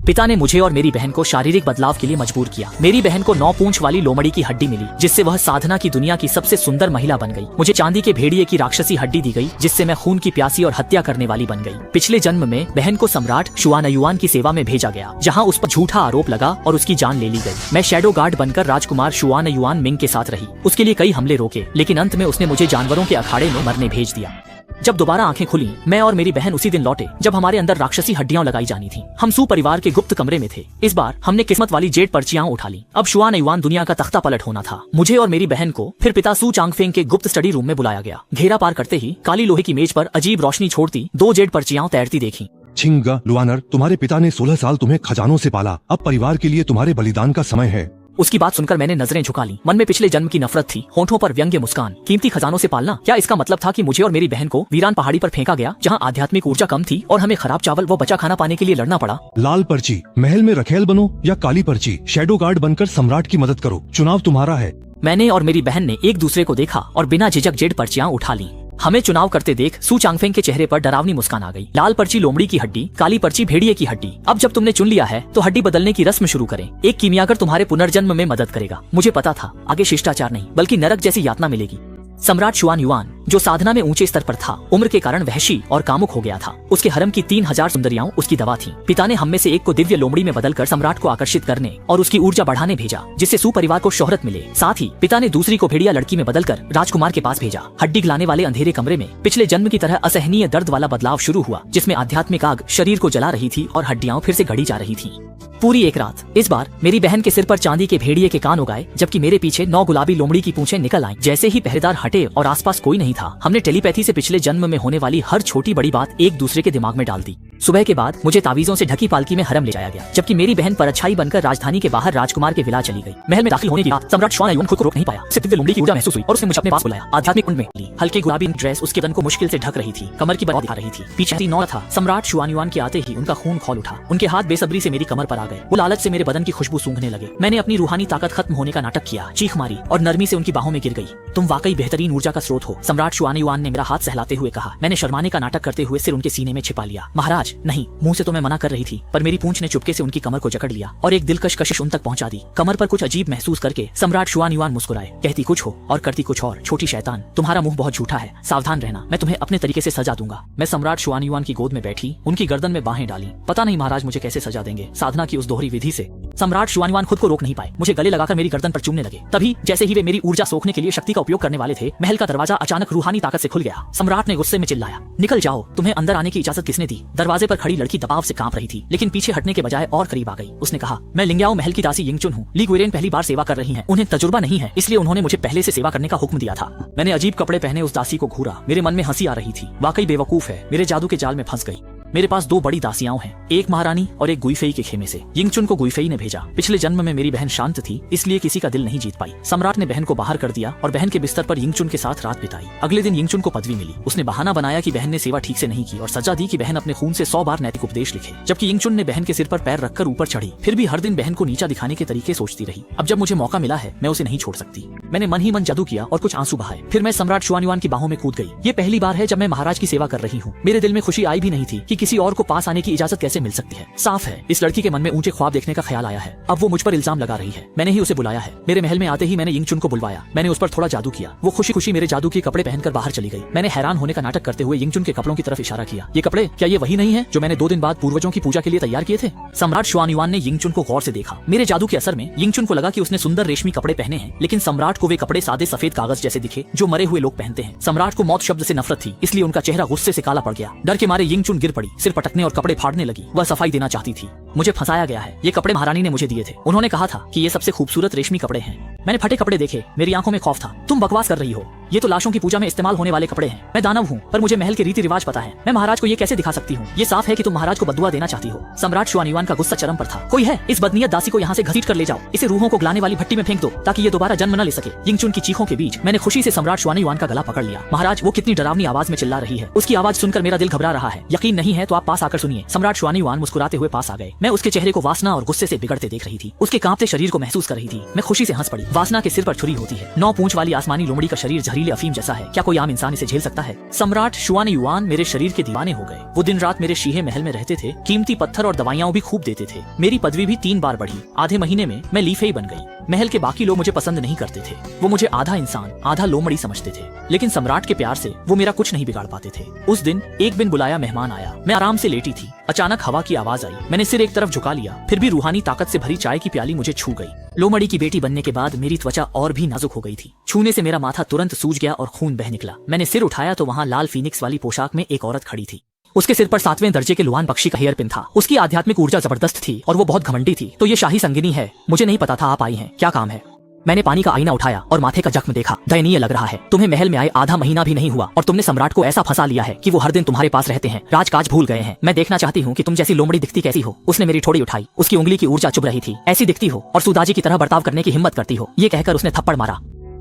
पिता ने मुझे और मेरी बहन को शारीरिक बदलाव के लिए मजबूर किया। मेरी बहन को 9 पूंछ वाली लोमड़ी की हड्डी मिली, जिससे वह साधना की दुनिया की सबसे सुंदर महिला बन गई। मुझे चांदी के भेड़िए की राक्षसी हड्डी दी गई, जिससे मैं खून की प्यासी और हत्या करने वाली बन गई। पिछले जन्म में बहन को सम्राट शुआनयुआन की सेवा में भेजा गया, जहाँ उस पर झूठा आरोप लगा और उसकी जान ले ली गई। मैं शैडो गार्ड बनकर राजकुमार शुआनयुआन मिंग के साथ रही। उसके लिए कई हमले रोके, लेकिन अंत में उसने मुझे जानवरों के अखाड़े में मरने भेज दिया। जब दोबारा आंखें खुली, मैं और मेरी बहन उसी दिन लौटे जब हमारे अंदर राक्षसी हड्डियां लगाई जानी थी। हम सू परिवार के गुप्त कमरे में थे। इस बार हमने किस्मत वाली जेड पर्चियां उठा ली। अब शुआनयुआन दुनिया का तख्ता पलट होना था। मुझे और मेरी बहन को फिर पिता सू चांगफेंग के गुप्त स्टडी रूम में बुलाया गया। घेरा पार करते ही काली लोहे की मेज पर अजीब रोशनी छोड़ती 2 जेड पर्चियां तैरती देखी। छिंगा लुआनर, तुम्हारे पिता ने 16 साल तुम्हें खजानों से पाला। अब परिवार के लिए तुम्हारे बलिदान का समय है। उसकी बात सुनकर मैंने नजरें झुका ली। मन में पिछले जन्म की नफरत थी, होंठों पर व्यंग्य मुस्कान। कीमती खजानों से पालना, क्या इसका मतलब था कि मुझे और मेरी बहन को वीरान पहाड़ी पर फेंका गया, जहां आध्यात्मिक ऊर्जा कम थी और हमें खराब चावल व बचा खाना पाने के लिए लड़ना पड़ा? लाल पर्ची, महल में रखेल बनो या काली पर्ची, शैडो गार्ड बनकर सम्राट की मदद करो। चुनाव तुम्हारा है। मैंने और मेरी बहन ने एक दूसरे को देखा और बिना झिझक जेड पर्चियां उठा ली। हमें चुनाव करते देख सू चांगफेंग के चेहरे पर डरावनी मुस्कान आ गई। लाल पर्ची लोमड़ी की हड्डी, काली पर्ची भेड़िए की हड्डी। अब जब तुमने चुन लिया है तो हड्डी बदलने की रस्म शुरू करें। एक कीमियागर तुम्हारे पुनर्जन्म में मदद करेगा। मुझे पता था आगे शिष्टाचार नहीं बल्कि नरक जैसी यातना मिलेगी। सम्राट शुआनयुआन, जो साधना में ऊंचे स्तर पर था, उम्र के कारण वहशी और कामुक हो गया था। उसके हरम की 3000 सुंदरियां उसकी दवा थी। पिता ने हम में से एक को दिव्य लोमड़ी में बदलकर सम्राट को आकर्षित करने और उसकी ऊर्जा बढ़ाने भेजा, जिससे सू परिवार को शोहरत मिले। साथ ही पिता ने दूसरी को भेड़िया लड़की में बदलकर राजकुमार के पास भेजा। हड्डी गलाने वाले अंधेरे कमरे में पिछले जन्म की तरह असहनीय दर्द वाला बदलाव शुरू हुआ, जिसमें आध्यात्मिक आग शरीर को जला रही थी और हड्डियां फिर से गढ़ी जा रही थी। पूरी एक रात। इस बार मेरी बहन के सिर पर चांदी के भेड़िए के कान उगाए, जबकि मेरे पीछे 9 गुलाबी लोमड़ी की पूंछें निकल आईं। जैसे ही पहरेदार हटे और आसपास कोई नहीं था, हमने टेलीपैथी से पिछले जन्म में होने वाली हर छोटी बड़ी बात एक दूसरे के दिमाग में डाल दी। सुबह के बाद मुझे तावीजों से ढकी पालकी में हरम ले जाया गया, जबकि मेरी बहन परछाई बनकर राजधानी के बाहर राजकुमार के विला चली गई। महल में दाखिल होने की बात सम्राट शुआनयुआन खुद को रोक नहीं पाया। उसे दिव्य लोमड़ी की ऊर्जा महसूस हुई और उसने मुझे अपने पास बुलाया। आध्यात्मिक कुंड में ली। हल्की गुलाबी ड्रेस उसके बदन को मुश्किल से ढक रही थी, कमर की बरात दिखा रही थी। पीछे 9 था। सम्राट शुआनयुआन के आते ही उनका खून खौल उठा। उनके हाथ बेसब्री से मेरी कमर पर आ गए। वो लालच से मेरे बदन की खुशबू सूंघने लगे। मैंने अपनी रूहानी ताकत खत्म होने का नाटक किया, चीख मारी और नरमी से उनकी बाहों में गिर गई। तुम वाकई बेहतरीन ऊर्जा का स्रोत हो, सम्राट शुआनयुआन ने मेरा हाथ सहलाते हुए कहा। मैंने शर्माने का नाटक करते हुए सिर उनके सीने में छिपा लिया। महाराज नहीं, मुंह से तो मैं मना कर रही थी, पर मेरी पूंछ ने चुपके से उनकी कमर को जकड़ लिया और एक दिलकश कशिश उन तक पहुंचा दी। कमर पर कुछ अजीब महसूस करके सम्राट शुआनयुआन मुस्कुराए। कहती कुछ हो और करती कुछ और। छोटी शैतान, तुम्हारा मुंह बहुत झूठा है, सावधान रहना, मैं तुम्हें अपने तरीके से सजा दूंगा। मैं सम्राट शुआनयुआन की गोद में बैठी, उनकी गर्दन में बाहें डाली। पता नहीं महाराज मुझे कैसे सजा देंगे, साधना की उस दोहरी विधि से। सम्राट शुआनयुआन खुद को रोक नहीं पाए, मुझे गले लगाकर मेरी गर्दन पर चूमने लगे। तभी जैसे ही वे मेरी ऊर्जा सोखने के लिए शक्ति का उपयोग करने वाले थे, महल का दरवाजा अचानक रूहानी ताकत से खुल गया। सम्राट ने गुस्से में चिल्लाया, निकल जाओ, तुम्हें अंदर आने की इजाजत किसने दी? दरवाजे पर खड़ी लड़की दबाव से कांप रही थी, लेकिन पीछे हटने के बजाय और करीब आ गई। उसने कहा, मैं लिंग्याओ महल की दासी यिंगचुन हूँ। ली गुइरेन पहली बार सेवा कर रही हैं, उन्हें तजुर्बा नहीं है, इसलिए उन्होंने मुझे पहले से सेवा करने का हुक्म दिया था। मैंने अजीब कपड़े पहने उस दासी को घूरा। मेरे मन में हंसी आ रही थी, वाकई बेवकूफ है, मेरे जादू के जाल में फंस गई। मेरे पास 2 बड़ी दासियां हैं, एक महारानी और एक गुइफेई के खेमे से। यिंगचुन को गुइफेई ने भेजा। पिछले जन्म में मेरी बहन शांत थी, इसलिए किसी का दिल नहीं जीत पाई। सम्राट ने बहन को बाहर कर दिया और बहन के बिस्तर पर यिंगचुन के साथ रात बिताई। अगले दिन यिंगचुन को पदवी मिली। उसने बहाना बनाया कि बहन ने सेवा ठीक से नहीं की और सजा दी कि बहन अपने खून से 100 बार नैतिक उपदेश लिखे। जबकि यिंगचुन ने बहन के सिर पर पैर रखकर ऊपर चढ़ी, फिर भी हर दिन बहन को नीचा दिखाने के तरीके सोचती रही। अब जब मुझे मौका मिला है, मैं उसे नहीं छोड़ सकती। मैंने मन ही मन जादू किया और कुछ आंसू बहाए। फिर मैं सम्राट शुआनयुआन की बाहों में कूद गई। ये पहली बार है जब मैं महाराज की सेवा कर रही हूँ। मेरे दिल में खुशी आई भी नहीं थी कि किसी और को पास की इजाजत कैसे मिल सकती है। साफ है, इस लड़की के मन में ऊंचे ख्वाब देखने का ख्याल आया है। अब वो मुझ पर इल्जाम लगा रही है। मैंने ही उसे बुलाया है। मेरे महल में आते ही मैंने यिंगचुन को बुलवाया। मैंने उस पर थोड़ा जादू किया। वो खुशी खुशी मेरे जादू के कपड़े पहनकर बाहर चली गई। मैंने हैरान होने का नाटक करते हुए यिंगचुन के कपड़ों की तरफ इशारा किया। ये कपड़े क्या ये वही नहीं है जो मैंने 2 दिन बाद पूर्वजों की पूजा के लिए तैयार किए थे? सम्राट शुआनयुआन ने यिंगचुन को गौर से देखा। मेरे जादू के असर में यिंगचुन को लगा कि उसने सुंदर रेशमी कपड़े पहने हैं, लेकिन सम्राट को वे कपड़े सादे सफेद कागज जैसे दिखे जो मरे हुए लोग पहनते हैं। सम्राट को मौत शब्द से नफरत थी, इसलिए उनका चेहरा गुस्से से काला पड़ गया। डर के मारे यिंगचुन गिर पड़ी, सिर पटकने और कपड़े फाड़ने लगी। वह सफाई देना चाहती थी। मुझे फंसाया गया है। ये कपड़े महारानी ने मुझे दिए थे। उन्होंने कहा था कि ये सबसे खूबसूरत रेशमी कपड़े हैं। मैंने फटे कपड़े देखे, मेरी आंखों में खौफ था। तुम बकवास कर रही हो, ये तो लाशों की पूजा में इस्तेमाल होने वाले कपड़े हैं। मैं दानव हूँ, पर मुझे महल के रीति रिवाज पता है। मैं महाराज को ये कैसे दिखा सकती हूँ? ये साफ है कि तुम महाराज को बद्दुआ देना चाहती हो। सम्राट शुआनयुआन का गुस्सा चरम पर था। कोई है, इस बदनीयत दासी को यहाँ से घसीट कर ले जाओ। इसे रूहों को गलाने वाली भट्टी में फेंक दो, ताकि ये दोबारा जन्म न ले सके। यिंगचुन की चीखों के बीच मैंने खुशी से सम्राट शुआनयुआन का गला पकड़ लिया। महाराज, वो कितनी डरावनी आवाज में चिल्ला रही है। उसकी आवाज सुनकर मेरा दिल घबरा रहा है। यकीन नहीं है तो आप पास आकर सुनिए। सम्राट शुआनयुआन मुस्कुराते हुए पास आ गए। मैं मैं उसके चेहरे को वासना और गुस्से से बिगड़ते देख रही थी। उसके कांपते शरीर को महसूस कर रही थी। मैं खुशी से हंस पड़ी। वासना के सिर पर छुरी होती है। 9 पूंछ वाली आसमानी लोमड़ी का शरीर जहरीले अफीम जैसा है। क्या कोई आम इंसान इसे झेल सकता है? सम्राट शुआन युआन मेरे शरीर के दीवाने हो गए। वो दिन रात मेरे शीहे महल में रहते थे। कीमती पत्थर और दवाइयां भी खूब देते थे। मेरी पदवी भी 3 बार बढ़ी। आधे महीने में मैं लीफेई बन गई। महल के बाकी लोग मुझे पसंद नहीं करते थे। वो मुझे आधा इंसान आधा लोमड़ी समझते थे। लेकिन सम्राट के प्यार से वो मेरा कुछ नहीं बिगाड़ पाते थे। उस दिन एक बिन बुलाया मेहमान आया। मैं आराम से लेटी थी। अचानक हवा की आवाज आई। मैंने सिर एक तरफ झुका लिया। फिर भी रूहानी ताकत से भरी चाय की प्याली मुझे छू गई। लोमड़ी की बेटी बनने के बाद मेरी त्वचा और भी नाजुक हो गई थी। छूने से मेरा माथा तुरंत सूज गया और खून बह निकला। मैंने सिर उठाया तो वहाँ लाल फीनिक्स वाली पोशाक में एक औरत खड़ी थी। उसके सिर पर 7वें दर्जे के लुआन पक्षी का हेयर पिन था। उसकी आध्यात्मिक ऊर्जा जबरदस्त थी और वो बहुत घमंडी थी। तो ये शाही संगिनी है। मुझे नहीं पता था आप आई हैं। क्या काम है? मैंने पानी का आईना उठाया और माथे का जख्म देखा। दयनीय लग रहा है। तुम्हें महल में आए आधा महीना भी नहीं हुआ और तुमने सम्राट को ऐसा फंसा लिया है कि वो हर दिन तुम्हारे पास रहते हैं। राजकाज भूल गए हैं। मैं देखना चाहती हूँ कि तुम जैसी लोमड़ी दिखती कैसी हो। उसने मेरी ठोड़ी उठाई। उसकी उंगली की ऊर्जा चुभ रही थी। ऐसी दिखती हो और सुदाजी की तरह बर्ताव करने की हिम्मत करती हो। ये कहकर उसने थप्पड़ मारा।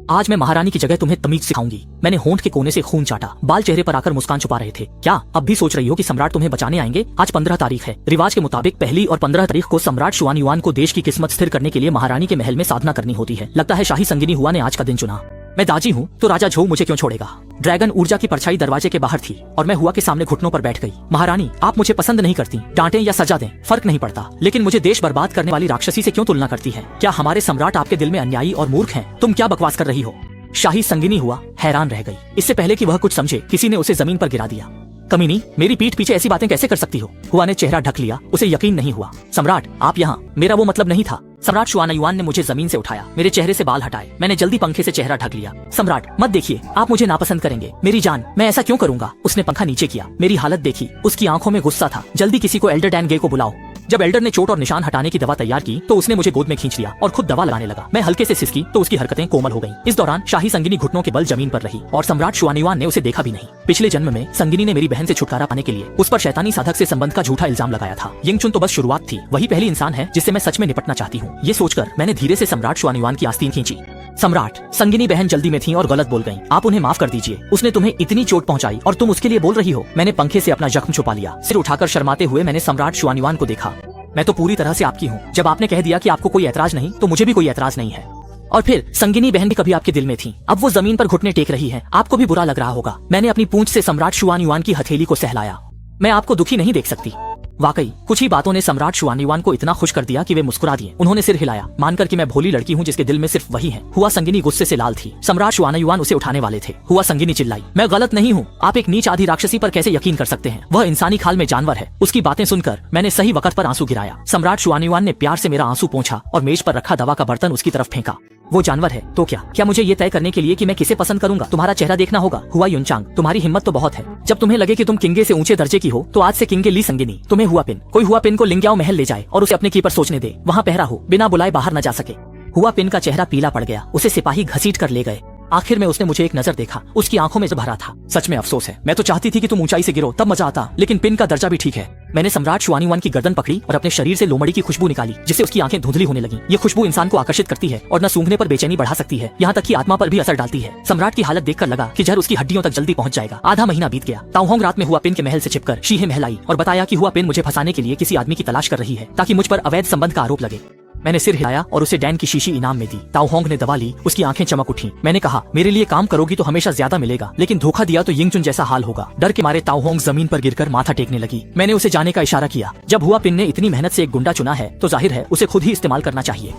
आज मैं महारानी की जगह तुम्हें तमीज सिखाऊंगी। मैंने होंठ के कोने से खून चाटा। बाल चेहरे पर आकर मुस्कान छुपा रहे थे। क्या अब भी सोच रही हो कि सम्राट तुम्हें बचाने आएंगे? आज 15 तारीख है। रिवाज के मुताबिक पहली और 15 तारीख को सम्राट शुआन युआन को देश की किस्मत स्थिर करने के लिए महारानी के महल में साधना करनी होती है। लगता है शाही संगिनी हुआ ने आज का दिन चुना। मैं दाजी हूँ तो राजा झो मुझे क्यों छोड़ेगा? ड्रैगन ऊर्जा की परछाई दरवाजे के बाहर थी और मैं हुआ के सामने घुटनों पर बैठ गई। महारानी, आप मुझे पसंद नहीं करती। डांटें या सजा दें, फर्क नहीं पड़ता, लेकिन मुझे देश बर्बाद करने वाली राक्षसी से क्यों तुलना करती है? क्या हमारे सम्राट आपके दिल में अन्यायी और मूर्ख हैं? तुम क्या बकवास कर रही हो? शाही संगिनी हुआ हैरान रह गई। इससे पहले कि वह कुछ समझे, किसी ने उसे जमीन पर गिरा दिया। कमीनी, मेरी पीठ पीछे ऐसी बातें कैसे कर सकती हो? हुआ ने चेहरा ढक लिया। उसे यकीन नहीं हुआ। सम्राट, आप यहाँ? मेरा वो मतलब नहीं था। सम्राट शुआन युआन ने मुझे जमीन से उठाया। मेरे चेहरे से बाल हटाए। मैंने जल्दी पंखे से चेहरा ढक लिया। सम्राट, मत देखिए, आप मुझे नापसंद करेंगे। मेरी जान, मैं ऐसा क्यों करूंगा? उसने पंखा नीचे किया। मेरी हालत देखी। उसकी आंखों में गुस्सा था। जल्दी किसी को एल्डर डैन गे को बुलाओ। जब एल्डर ने चोट और निशान हटाने की दवा तैयार की तो उसने मुझे गोद में खींच लिया और खुद दवा लगाने लगा। मैं हल्के से सिसकी तो उसकी हरकतें कोमल हो गईं। इस दौरान शाही संगिनी घुटनों के बल जमीन पर रही और सम्राट शुआन युआन ने उसे देखा भी नहीं। पिछले जन्म में संगिनी ने मेरी बहन से छुटकारा पाने के लिए उस पर शैतानी साधक से संबंध का झूठा इल्जाम लगाया था। यिंगचुन तो बस शुरुआत थी। वही पहली इंसान है जिससे मैं सच में निपटना चाहती हूँ। ये सोचकर मैंने धीरे से सम्राट शुआन युआन की आस्तीन खींची। सम्राट, संगिनी बहन जल्दी में थी और गलत बोल गईं। आप उन्हें माफ कर दीजिए। उसने तुम्हें इतनी चोट पहुंचाई और तुम उसके लिए बोल रही हो? मैंने पंखे से अपना जख्म छुपा लिया। सिर उठाकर शर्माते हुए मैंने सम्राट शुआन युआन को देखा। मैं तो पूरी तरह से आपकी हूँ। जब आपने कह दिया कि आपको कोई ऐतराज नहीं, तो मुझे भी कोई ऐतराज नहीं है। और फिर संगिनी बहन भी कभी आपके दिल में थी। अब वो जमीन पर घुटने टेक रही है। आपको भी बुरा लग रहा होगा। मैंने अपनी पूंछ से सम्राट शुआन युआन की हथेली को सहलाया। मैं आपको दुखी नहीं देख सकती। वाकई कुछ ही बातों ने सम्राट शुआन युआन को इतना खुश कर दिया कि वे मुस्कुरा दिए। उन्होंने सिर हिलाया, मानकर कि मैं भोली लड़की हूँ जिसके दिल में सिर्फ वही है। हुआ संगिनी गुस्से से लाल थी। सम्राट शुआन युआन उसे उठाने वाले थे। हुआ संगिनी चिल्लाई, मैं गलत नहीं हूँ। आप एक नीच आधी राक्षसी पर कैसे यकीन कर सकते हैं? वह इंसानी खाल में जानवर है। उसकी बातें सुनकर मैंने सही वक्त पर आंसू गिराया। सम्राट शुआन युआन ने प्यार से मेरा आंसू पोंछा और मेज पर रखा दवा का बर्तन उसकी तरफ फेंका। वो जानवर है तो क्या मुझे ये तय करने के लिए कि मैं किसे पसंद करूंगा तुम्हारा चेहरा देखना होगा? हुआ युनचांग, तुम्हारी हिम्मत तो बहुत है। जब तुम्हें लगे कि तुम किंगे से ऊंचे दर्जे की हो तो आज से किंगे ली संगिनी। तुम्हें हुआ पिन, कोई हुआ पिन को लिंग्याओ महल ले जाए और उसे अपने की पर सोचने दे। वहाँ पहरा हो, बिना बुलाए बाहर न जा सके। हुआ पिन का चेहरा पीला पड़ गया। उसे सिपाही घसीट कर ले गए। आखिर में उसने मुझे एक नजर देखा। उसकी आंखों में भरा था। सच में अफसोस है। मैं तो चाहती थी कि तुम ऊंचाई से गिरो, तब मजा आता, लेकिन पिन का दर्जा भी ठीक है। मैंने सम्राट शुआन युआन की गर्दन पकड़ी और अपने शरीर से लोमड़ी की खुशबू निकाली, जिससे उसकी आंखें धुंधली होने लगी। ये खुशबू इंसान को आकर्षित करती है और न सूंघने पर बेचैनी बढ़ा सकती है, यहाँ तक कि आत्मा पर भी असर डालती है। सम्राट की हालत देखकर लगा कि जहर उसकी हड्डियों तक जल्दी पहुंच जाएगा। आधा महीना बीत गया। ताओहोंग रात में हुआ पिन के महल से छिपकर शीहे महल आई और बताया कि हुआ पिन मुझे फंसाने के लिए किसी आदमी की तलाश कर रही है ताकि मुझ पर अवैध संबंध का आरोप लगे। मैंने सिर हिलाया और उसे डैन की शीशी इनाम में दी। ताओहोंग ने दवा ली। उसकी आंखें चमक उठी। मैंने कहा, मेरे लिए काम करोगी तो हमेशा ज्यादा मिलेगा, लेकिन धोखा दिया तो यिंगचुन जैसा हाल होगा। डर के मारे ताओहोंग जमीन पर गिरकर माथा टेकने लगी। मैंने उसे जाने का इशारा किया। जब हुआ पिन ने इतनी मेहनत से एक गुंडा चुना है तो जाहिर है उसे खुद ही इस्तेमाल करना चाहिए।